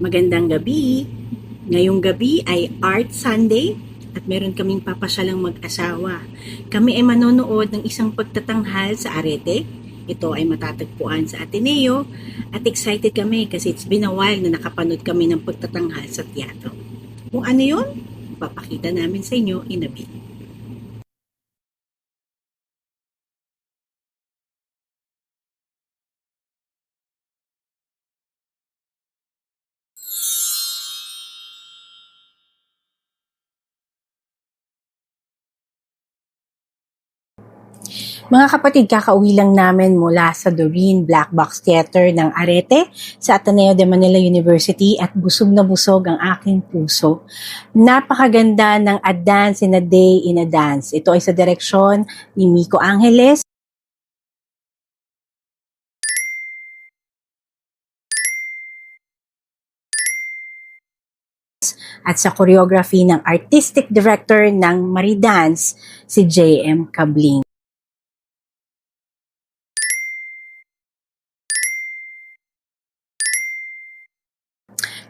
Magandang gabi. Ngayong gabi ay Art Sunday at meron kaming papasyalang mag-asawa. Kami ay manonood ng isang pagtatanghal sa Arete. Ito ay matatagpuan sa Ateneo at excited kami kasi it's been a while na nakapanood kami ng pagtatanghal sa teatro. Kung ano yun, papakita namin sa inyo in a bit. Mga kapatid, kakauwi lang namin mula sa Doreen Black Box Theater ng Arete sa Ateneo de Manila University at busog na busog ang aking puso. Napakaganda ng A Dance in a Day in a Dance. Ito ay sa direksyon ni Miko Angeles. At sa choreography ng artistic director ng Maridance, si J.M. Cabling.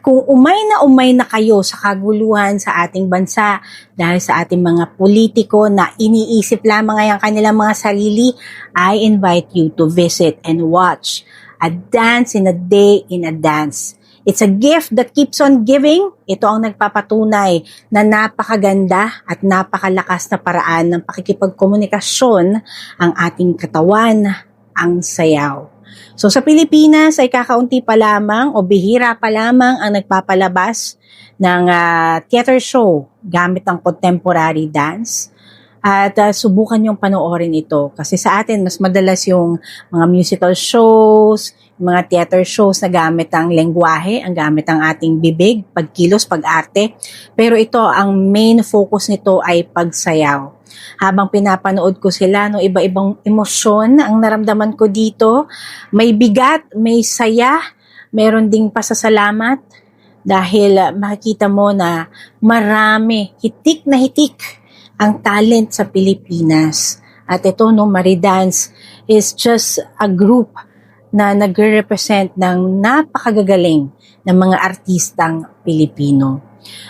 Kung umay na kayo sa kaguluhan sa ating bansa dahil sa ating mga politiko na iniisip lamang ay ang kanilang mga sarili, I invite you to visit and watch A Dance in a Day in a Dance. It's a gift that keeps on giving. Ito ang nagpapatunay na napakaganda at napakalakas na paraan ng pakikipagkomunikasyon ang ating katawan, ang sayaw. So sa Pilipinas ay kakaunti pa lamang o bihira pa lamang ang nagpapalabas ng theater show gamit ang contemporary dance. At subukan yung panoorin ito kasi sa atin mas madalas yung mga musical shows, mga theater shows na gamit ang lengguwahe, ang gamit ang ating bibig, pagkilos, pag-arte. Pero ito, ang main focus nito ay pagsayaw. Habang pinapanood ko sila, no, iba-ibang emosyon ang naramdaman ko dito. May bigat, may saya, meron ding pasasalamat dahil makikita mo na marami, hitik na hitik ang talent sa Pilipinas. At ito, no, Maridance is just a group na nagre-represent ng napakagagaling ng mga artistang Pilipino.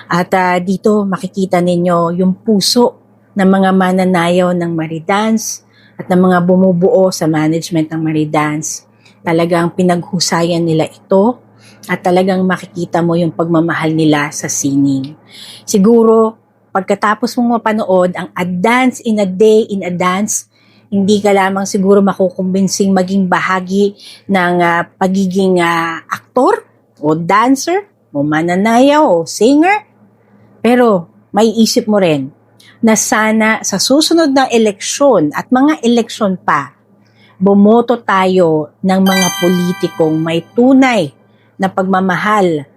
At dito makikita ninyo yung puso ng mga mananayaw ng Maridance at ng mga bumubuo sa management ng Maridance. Talagang pinaghusayan nila ito at talagang makikita mo yung pagmamahal nila sa sining. Siguro, pagkatapos mong mapanood ang A Dance in a Day in a Dance, hindi ka lamang siguro makukumbinsing maging bahagi ng pagiging aktor o dancer o mananayaw o singer. Pero may isip mo rin na sana sa susunod na eleksyon at mga eleksyon pa, bumoto tayo ng mga politikong may tunay na pagmamahal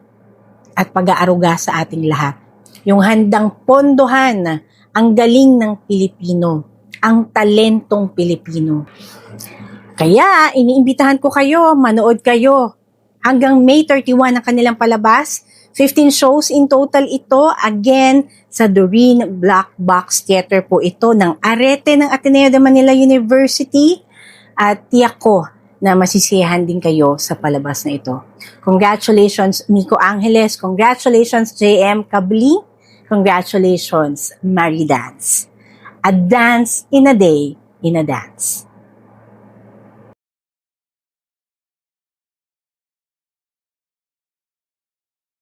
at pag-aaruga sa ating lahat. Yung handang pondohan ang galing ng Pilipino, ang talentong Pilipino. Kaya iniimbitahan ko kayo, manood kayo. Hanggang May 31 ang kanilang palabas. 15 shows in total ito. Again, sa Doreen Black Box Theater po ito ng Arete ng Ateneo de Manila University. At tiyak ko na masisiyahan din kayo sa palabas na ito. Congratulations, Miko Angeles. Congratulations, J.M. Cabling. Congratulations, Maridance. A Dance in a Day in a Dance.